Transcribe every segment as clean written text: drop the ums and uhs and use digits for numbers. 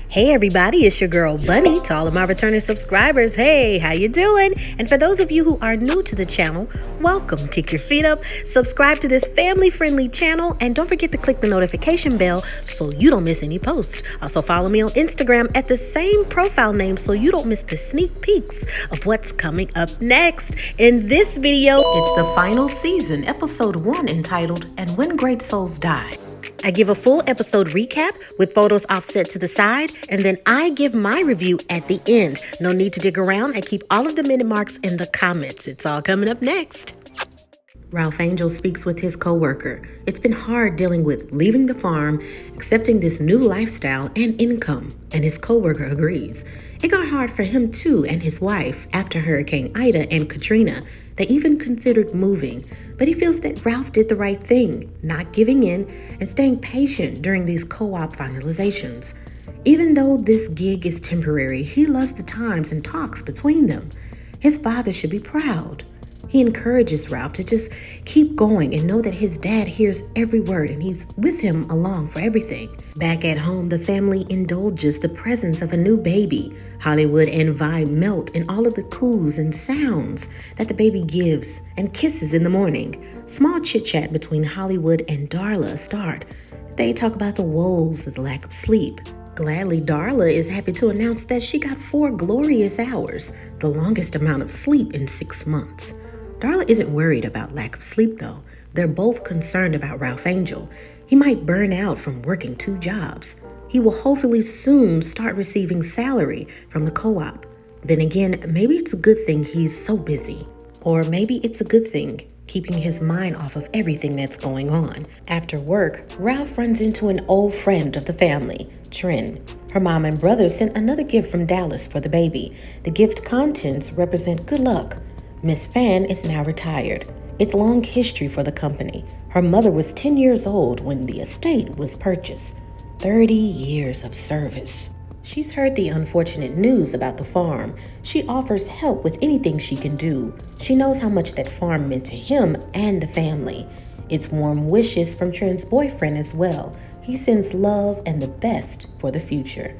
Hey everybody, it's your girl Bunny. To all of my returning subscribers, hey, how you doing? And for those of you who are new to the channel, welcome. Kick your feet up, subscribe to this family-friendly channel, and don't forget to click the notification bell so you don't miss any posts. Also follow me on Instagram at the same profile name so you don't miss the sneak peeks of what's coming up next. In this video, it's the final season, episode 1, entitled "And When Great Souls Die." I give a full episode recap with photos offset to the side, and then I give my review at the end. No need to dig around. I keep all of the minute marks in the comments. It's all coming up next. Ralph Angel speaks with his co-worker. It's been hard dealing with leaving the farm, accepting this new lifestyle and income, and his co-worker agrees. It got hard for him too and his wife after Hurricane Ida and Katrina. They even considered moving, but he feels that Ralph did the right thing, not giving in and staying patient during these co-op finalizations. Even though this gig is temporary, he loves the times and talks between them. His father should be proud. He encourages Ralph to just keep going and know that his dad hears every word and he's with him along for everything. Back at home, the family indulges the presence of a new baby. Hollywood and Vi melt in all of the coos and sounds that the baby gives and kisses in the morning. Small chit-chat between Hollywood and Darla start. They talk about the woes of the lack of sleep. Gladly, Darla is happy to announce that she got 4 glorious hours, the longest amount of sleep in 6 months. Darla isn't worried about lack of sleep, though. They're both concerned about Ralph Angel. He might burn out from working 2 jobs. He will hopefully soon start receiving salary from the co-op. Then again, maybe it's a good thing he's so busy. Or maybe it's a good thing, keeping his mind off of everything that's going on. After work, Ralph runs into an old friend of the family, Trin. Her mom and brother sent another gift from Dallas for the baby. The gift contents represent good luck. Miss Fan is now retired. It's long history for the company. Her mother was 10 years old when the estate was purchased. 30 years of service. She's heard the unfortunate news about the farm. She offers help with anything she can do. She knows how much that farm meant to him and the family. It's warm wishes from Trin's boyfriend as well. He sends love and the best for the future.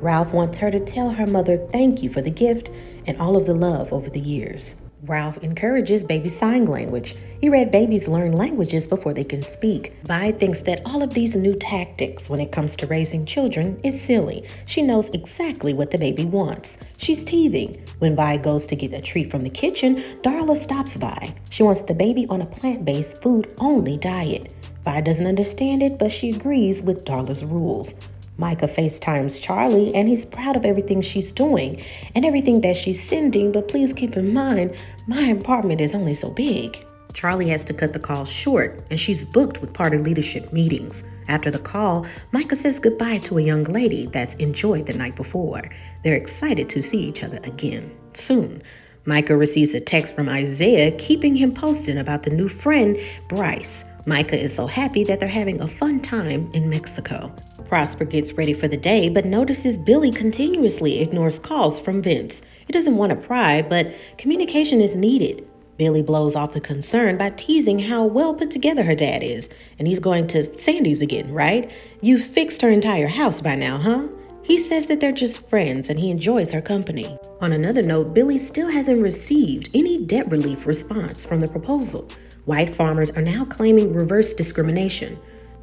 Ralph wants her to tell her mother thank you for the gift and all of the love over the years. Ralph encourages baby sign language. He read babies learn languages before they can speak. Vi thinks that all of these new tactics when it comes to raising children is silly. She knows exactly what the baby wants. She's teething. When Vi goes to get a treat from the kitchen, Darla stops by. She wants the baby on a plant-based food-only diet. Vi doesn't understand it, but she agrees with Darla's rules. Micah FaceTimes Charlie, and he's proud of everything she's doing and everything that she's sending, but please keep in mind, my apartment is only so big. Charlie has to cut the call short, and she's booked with party leadership meetings. After the call, Micah says goodbye to a young lady that's enjoyed the night before. They're excited to see each other again soon. Micah receives a text from Isaiah keeping him posted about the new friend, Bryce. Micah is so happy that they're having a fun time in Mexico. Prosper gets ready for the day, but notices Billy continuously ignores calls from Vince. He doesn't want to pry, but communication is needed. Billy blows off the concern by teasing how well put together her dad is. And he's going to Sandy's again, right? You fixed her entire house by now, huh? He says that they're just friends and he enjoys her company. On another note, Billy still hasn't received any debt relief response from the proposal. White farmers are now claiming reverse discrimination.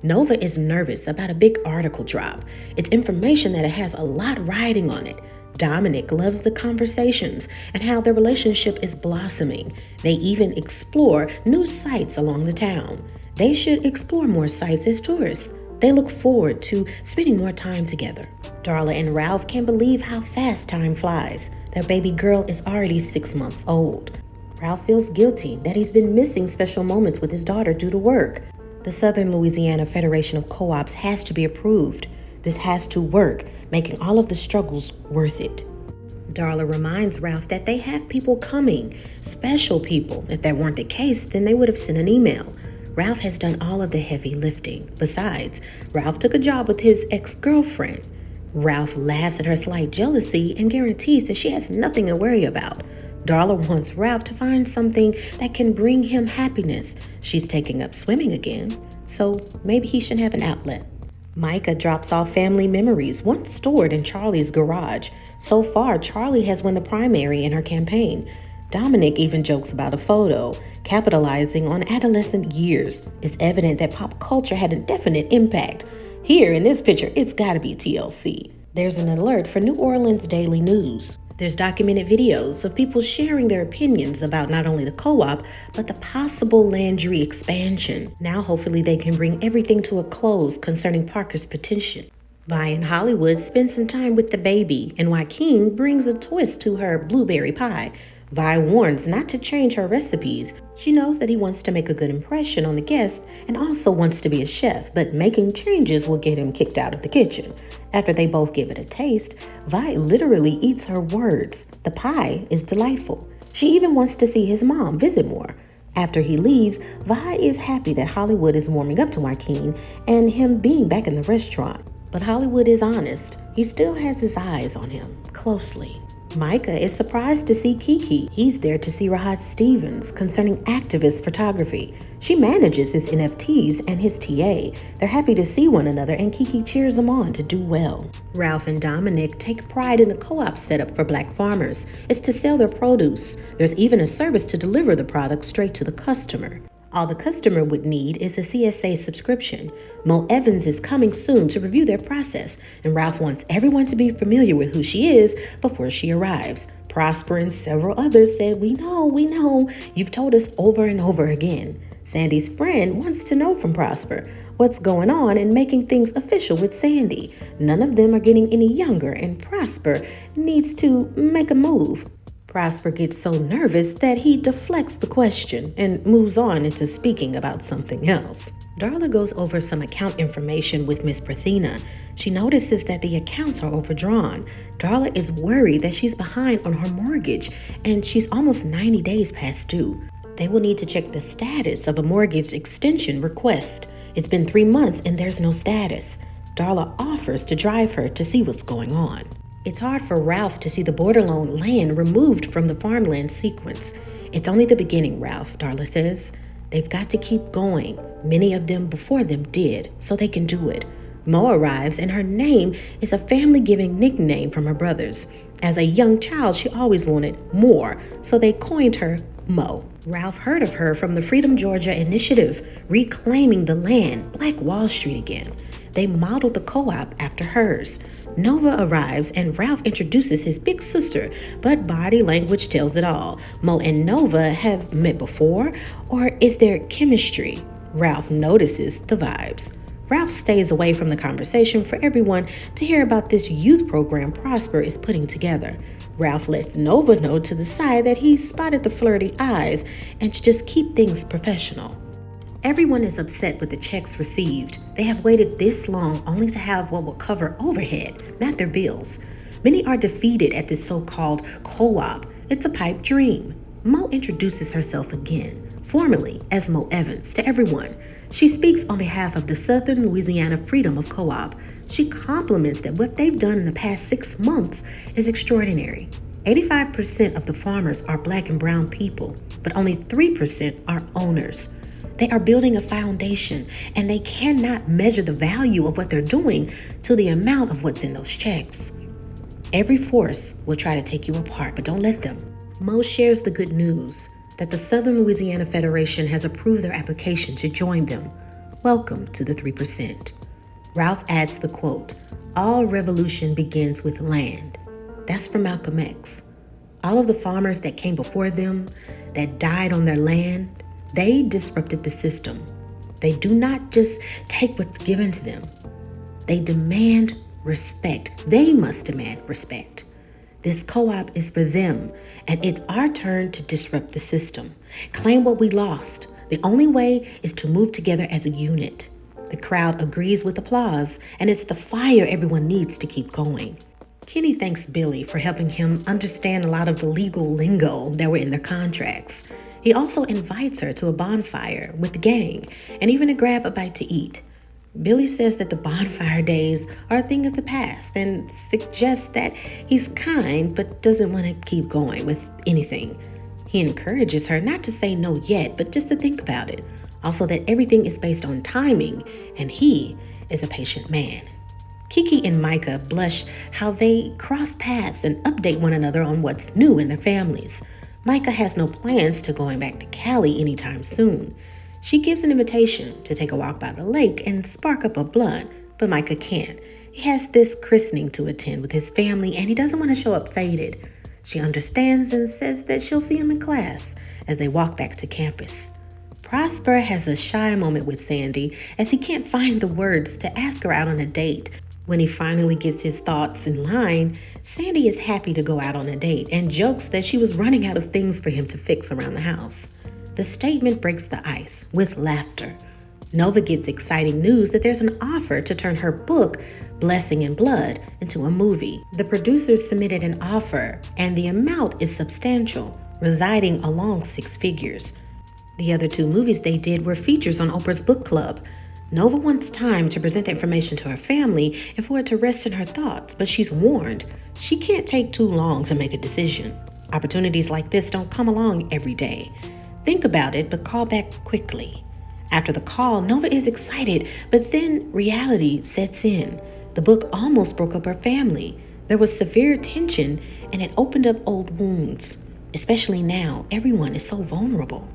Nova is nervous about a big article drop. It's information that it has a lot riding on it. Dominic loves the conversations and how their relationship is blossoming. They even explore new sites along the town. They should explore more sites as tourists. They look forward to spending more time together. Darla and Ralph can't believe how fast time flies. Their baby girl is already 6 months old. Ralph feels guilty that he's been missing special moments with his daughter due to work. The Southern Louisiana Federation of Co-ops has to be approved. This has to work, making all of the struggles worth it. Darla reminds Ralph that they have people coming, special people. If that weren't the case, then they would have sent an email. Ralph has done all of the heavy lifting. Besides, Ralph took a job with his ex-girlfriend. Ralph laughs at her slight jealousy and guarantees that she has nothing to worry about. Darla wants Ralph to find something that can bring him happiness. She's taking up swimming again, so maybe he should have an outlet. Micah drops off family memories once stored in Charlie's garage. So far, Charlie has won the primary in her campaign. Dominic even jokes about a photo, capitalizing on adolescent years. It's evident that pop culture had a definite impact. Here in this picture, it's gotta be TLC. There's an alert for New Orleans Daily News. There's documented videos of people sharing their opinions about not only the co-op, but the possible Landry expansion. Now, hopefully, they can bring everything to a close concerning Parker's petition. Vi in Hollywood spends some time with the baby, and Joaquin brings a twist to her blueberry pie. Vi warns not to change her recipes. She knows that he wants to make a good impression on the guests and also wants to be a chef, but making changes will get him kicked out of the kitchen. After they both give it a taste, Vi literally eats her words. The pie is delightful. She even wants to see his mom visit more. After he leaves, Vi is happy that Hollywood is warming up to Joaquin and him being back in the restaurant. But Hollywood is honest. He still has his eyes on him closely. Micah is surprised to see Kiki. He's there to see Rahat Stevens concerning activist photography. She manages his NFTs and his TA. They're happy to see one another, and Kiki cheers them on to do well. Ralph and Dominic take pride in the co-op setup for Black farmers. It's to sell their produce. There's even a service to deliver the product straight to the customer. All the customer would need is a CSA subscription. Mo Evans is coming soon to review their process, and Ralph wants everyone to be familiar with who she is before she arrives. Prosper and several others said, we know, you've told us over and over again. Sandy's friend wants to know from Prosper what's going on and making things official with Sandy. None of them are getting any younger, and Prosper needs to make a move. Prosper gets so nervous that he deflects the question and moves on into speaking about something else. Darla goes over some account information with Miss Prathina. She notices that the accounts are overdrawn. Darla is worried that she's behind on her mortgage, and she's almost 90 days past due. They will need to check the status of a mortgage extension request. It's been 3 months and there's no status. Darla offers to drive her to see what's going on. It's hard for Ralph to see the border loan land removed from the farmland sequence. It's only the beginning, Ralph, Darla says. They've got to keep going. Many of them before them did, so they can do it. Mo arrives, and her name is a family-giving nickname from her brothers. As a young child, she always wanted more, so they coined her Mo. Ralph heard of her from the Freedom Georgia Initiative, reclaiming the land, Black Wall Street again. They modeled the co-op after hers. Nova arrives and Ralph introduces his big sister, but body language tells it all. Mo and Nova have met before, or is there chemistry? Ralph notices the vibes. Ralph stays away from the conversation for everyone to hear about this youth program Prosper is putting together. Ralph lets Nova know to the side that he's spotted the flirty eyes and to just keep things professional. Everyone is upset with the checks received. They have waited this long only to have what will cover overhead, not their bills. Many are defeated at this so-called co-op. It's a pipe dream. Mo introduces herself again, formally as Mo Evans, to everyone. She speaks on behalf of the Southern Louisiana Freedom of Co-op. She compliments that what they've done in the past 6 months is extraordinary. 85% of the farmers are Black and brown people, but only 3% are owners. They are building a foundation, and they cannot measure the value of what they're doing to the amount of what's in those checks. Every force will try to take you apart, but don't let them. Mo shares the good news that the Southern Louisiana Federation has approved their application to join them. Welcome to the 3%. Ralph adds the quote, "All revolution begins with land." That's from Malcolm X. All of the farmers that came before them, that died on their land, they disrupted the system. They do not just take what's given to them. They demand respect. They must demand respect. This co-op is for them, and it's our turn to disrupt the system. Claim what we lost. The only way is to move together as a unit. The crowd agrees with applause, and it's the fire everyone needs to keep going. Kenny thanks Billy for helping him understand a lot of the legal lingo that were in their contracts. He also invites her to a bonfire with the gang and even to grab a bite to eat. Billy says that the bonfire days are a thing of the past and suggests that he's kind but doesn't want to keep going with anything. He encourages her not to say no yet, but just to think about it. Also that everything is based on timing, and he is a patient man. Kiki and Micah blush how they cross paths and update one another on what's new in their families. Micah has no plans to going back to Cali anytime soon. She gives an invitation to take a walk by the lake and spark up a blunt, but Micah can't. He has this christening to attend with his family and he doesn't want to show up faded. She understands and says that she'll see him in class as they walk back to campus. Prosper has a shy moment with Sandy as he can't find the words to ask her out on a date. When he finally gets his thoughts in line, Sandy is happy to go out on a date and jokes that she was running out of things for him to fix around the house. The statement breaks the ice with laughter. Nova gets exciting news that there's an offer to turn her book, Blessing in Blood, into a movie. The producers submitted an offer, and the amount is substantial, residing along 6 figures. The other 2 movies they did were features on Oprah's book club. Nova wants time to present the information to her family and for it to rest in her thoughts, but she's warned she can't take too long to make a decision. Opportunities like this don't come along every day. Think about it, but call back quickly. After the call, Nova is excited, but then reality sets in. The book almost broke up her family. There was severe tension, and it opened up old wounds. Especially now, everyone is so vulnerable.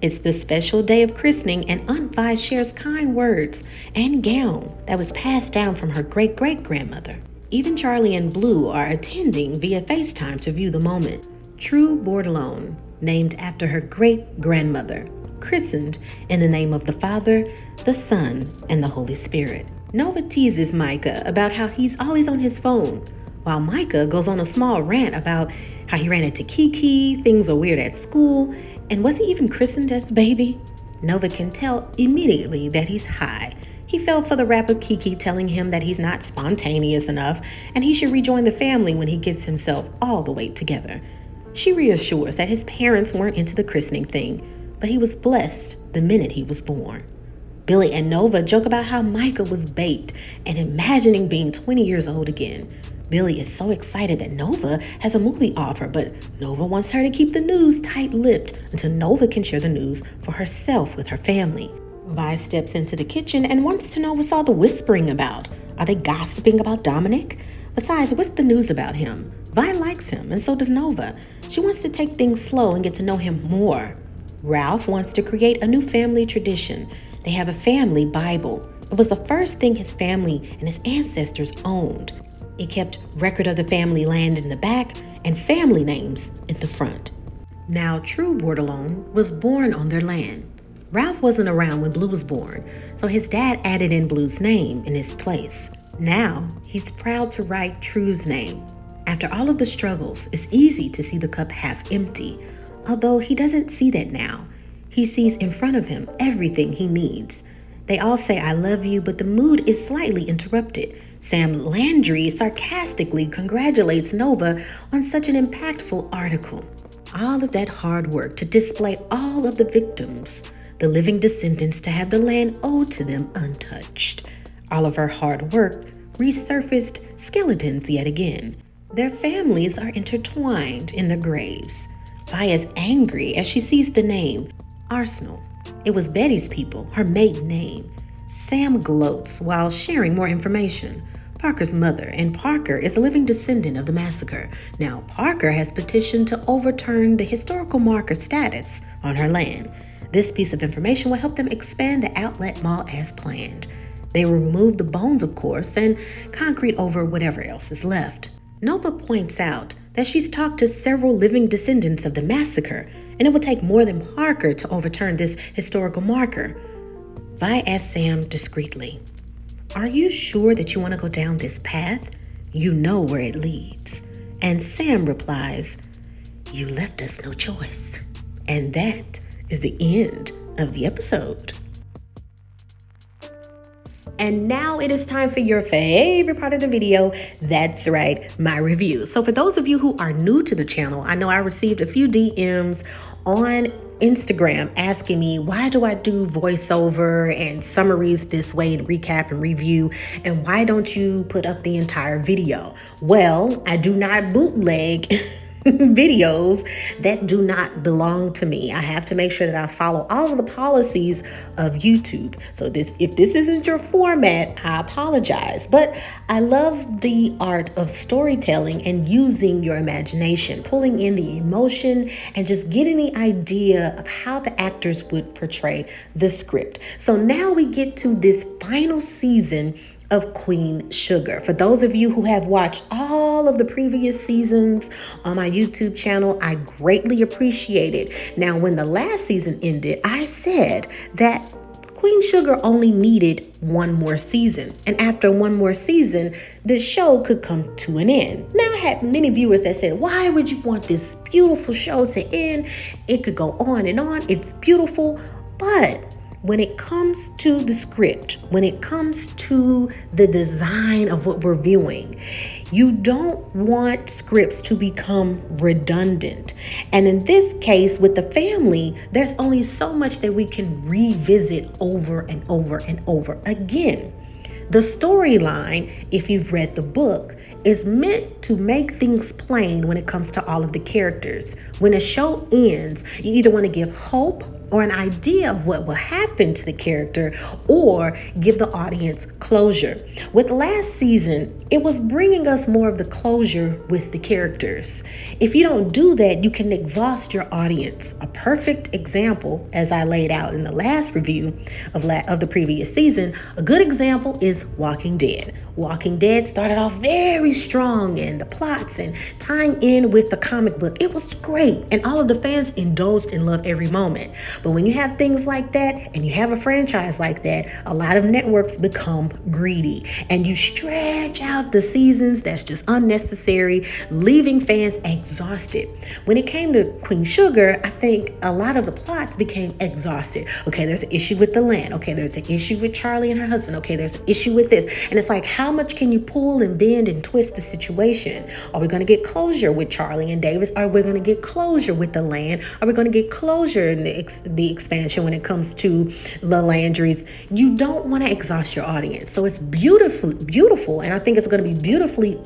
It's the special day of christening, and Aunt Vi shares kind words and gown that was passed down from her great-great-grandmother. Even Charlie and Blue are attending via FaceTime to view the moment. True Bordelon, named after her great-grandmother, christened in the name of the Father, the Son, and the Holy Spirit. Nova teases Micah about how he's always on his phone, while Micah goes on a small rant about how he ran into Kiki, things are weird at school, and was he even christened as a baby? Nova can tell immediately that he's high. He fell for the rap of Kiki telling him that he's not spontaneous enough and he should rejoin the family when he gets himself all the way together. She reassures that his parents weren't into the christening thing, but he was blessed the minute he was born. Billy and Nova joke about how Micah was baked and imagining being 20 years old again. Billy is so excited that Nova has a movie offer, but Nova wants her to keep the news tight-lipped until Nova can share the news for herself with her family. Vi steps into the kitchen and wants to know what's all the whispering about. Are they gossiping about Dominic? Besides, what's the news about him? Vi likes him, and so does Nova. She wants to take things slow and get to know him more. Ralph wants to create a new family tradition. They have a family Bible. It was the first thing his family and his ancestors owned. It kept record of the family land in the back and family names in the front. Now, True Bordelon was born on their land. Ralph wasn't around when Blue was born, so his dad added in Blue's name in his place. Now, he's proud to write True's name. After all of the struggles, it's easy to see the cup half empty, although he doesn't see that now. He sees in front of him everything he needs. They all say, "I love you," but the mood is slightly interrupted. Sam Landry sarcastically congratulates Nova on such an impactful article. All of that hard work to display all of the victims, the living descendants to have the land owed to them untouched. All of her hard work resurfaced skeletons yet again. Their families are intertwined in their graves. Vi is angry as she sees the name, Arsenal. It was Betty's people, her maiden name. Sam gloats while sharing more information. Parker's mother, and Parker is a living descendant of the massacre. Now, Parker has petitioned to overturn the historical marker status on her land. This piece of information will help them expand the outlet mall as planned. They will remove the bones, of course, and concrete over whatever else is left. Nova points out that she's talked to several living descendants of the massacre, and it would take more than Parker to overturn this historical marker. Vi asks Sam discreetly, "Are you sure that you want to go down this path? You know where it leads." And Sam replies, "You left us no choice." And that is the end of the episode. And now it is time for your favorite part of the video. That's right, my review. So for those of you who are new to the channel, I know I received a few DMs on Instagram asking me, why do I do voiceover and summaries this way and recap and review, and why don't you put up the entire video? Well, I do not bootleg videos that do not belong to me. I have to make sure that I follow all of the policies of YouTube. So if this isn't your format, I apologize. But I love the art of storytelling and using your imagination, pulling in the emotion and just getting the idea of how the actors would portray the script. So now we get to this final season of Queen Sugar. For those of you who have watched all of the previous seasons on my YouTube channel, I greatly appreciate it. Now, when the last season ended, I said that Queen Sugar only needed one more season. And after one more season, the show could come to an end. Now, I had many viewers that said, why would you want this beautiful show to end? It could go on and on. It's beautiful. But when it comes to the script, when it comes to the design of what we're viewing, you don't want scripts to become redundant. And in this case, with the family, there's only so much that we can revisit over and over and over again. The storyline, if you've read the book, is meant to make things plain when it comes to all of the characters. When a show ends, you either want to give hope or an idea of what will happen to the character, or give the audience closure. With last season, it was bringing us more of the closure with the characters. If you don't do that, you can exhaust your audience. A perfect example, as I laid out in the last review of the previous season, a good example is Walking Dead. Walking Dead started off very strong, and the plots and tying in with the comic book, it was great, and all of the fans indulged and loved every moment. But when you have things like that and you have a franchise like that, a lot of networks become greedy and you stretch out the seasons. That's just unnecessary, leaving fans exhausted. When it came to Queen Sugar, I think a lot of the plots became exhausted. Okay, there's an issue with the land. Okay, there's an issue with Charlie and her husband. Okay, there's an issue with this. And it's like, how much can you pull and bend and twist the situation? Are we going to get closure with Charlie and Davis? Are we going to get closure with the land? Are we going to get closure in the expansion when it comes to the Landrys? You don't want to exhaust your audience. So it's beautiful. And I think it's going to be beautifully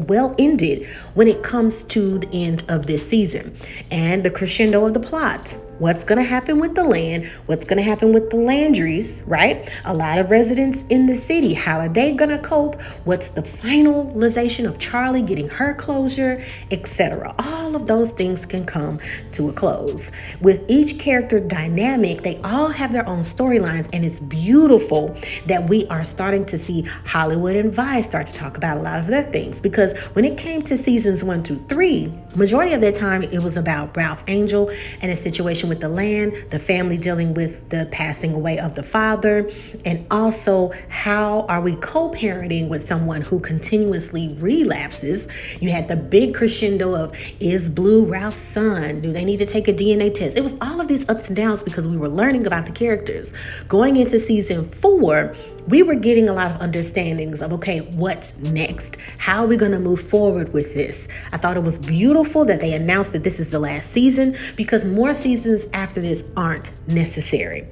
well ended when it comes to the end of this season and the crescendo of the plots. What's going to happen with the land? What's going to happen with the Landrys, right? A lot of residents in the city. How are they going to cope? What's the finalization of Charlie getting her closure, etc.? All of those things can come to a close. With each character dynamic, they all have their own storylines, and it's beautiful that we are starting to see Hollywood and Vice start to talk about a lot of their things, because when it came to seasons 1 through 3, majority of their time it was about Ralph Angel and a situation with the land, the family dealing with the passing away of the father, and also how are we co-parenting with someone who continuously relapses. You had the big crescendo of, is Blue Ralph's son? Do they need to take a DNA test? It was all of these ups and downs because we were learning about the characters. Going into season 4, we were getting a lot of understandings of, okay, what's next? How are we going to move forward with this? I thought it was beautiful that they announced that this is the last season, because more seasons after this aren't necessary.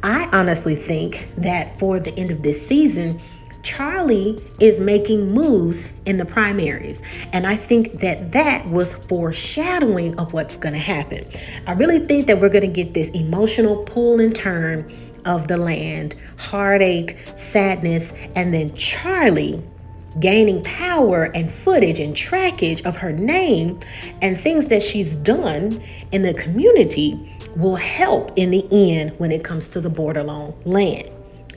I honestly think that for the end of this season, Charlie is making moves in the primaries. And I think that that was foreshadowing of what's going to happen. I really think that we're going to get this emotional pull and turn of the land, heartache, sadness, and then Charlie gaining power and footage and trackage of her name and things that she's done in the community will help in the end when it comes to the Bordelon land.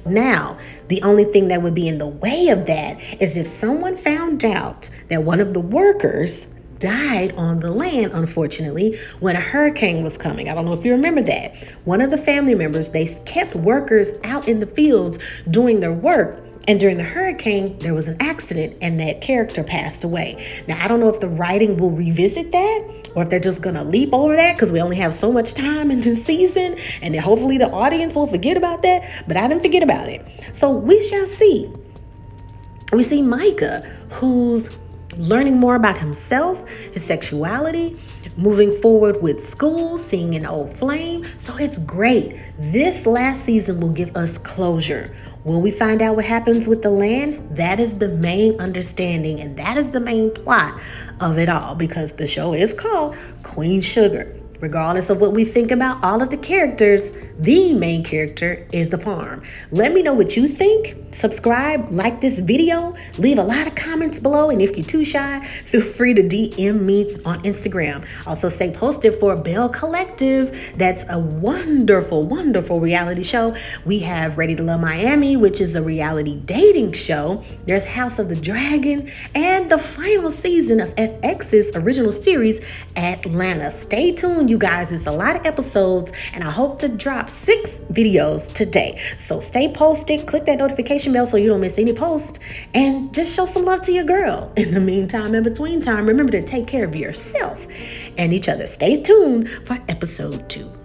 Now, the only thing that would be in the way of that is if someone found out that one of the workers died on the land, unfortunately, when a hurricane was coming. I don't know if you remember that. One of the family members, they kept workers out in the fields doing their work. And during the hurricane, there was an accident and that character passed away. Now, I don't know if the writing will revisit that or if they're just going to leap over that because we only have so much time in this season. And then hopefully the audience will forget about that. But I didn't forget about it. So we shall see. We see Micah, who's learning more about himself, his sexuality, moving forward with school, seeing an old flame. So it's great. This last season will give us closure. When we find out what happens with the land, that is the main understanding and that is the main plot of it all, because the show is called Queen Sugar. Regardless of what we think about all of the characters, the main character is the farm. Let me know what you think. Subscribe, like this video, leave a lot of comments below, and if you're too shy, feel free to DM me on Instagram. Also, stay posted for Belle Collective. That's a wonderful, wonderful reality show. We have Ready to Love Miami, which is a reality dating show. There's House of the Dragon, and the final season of FX's original series, Atlanta. Stay tuned, you guys. It's a lot of episodes, and I hope to drop 6 videos today. So stay posted, click that notification bell so you don't miss any posts, and just show some love to your girl. In the meantime, in between time, remember to take care of yourself and each other. Stay tuned for episode 2.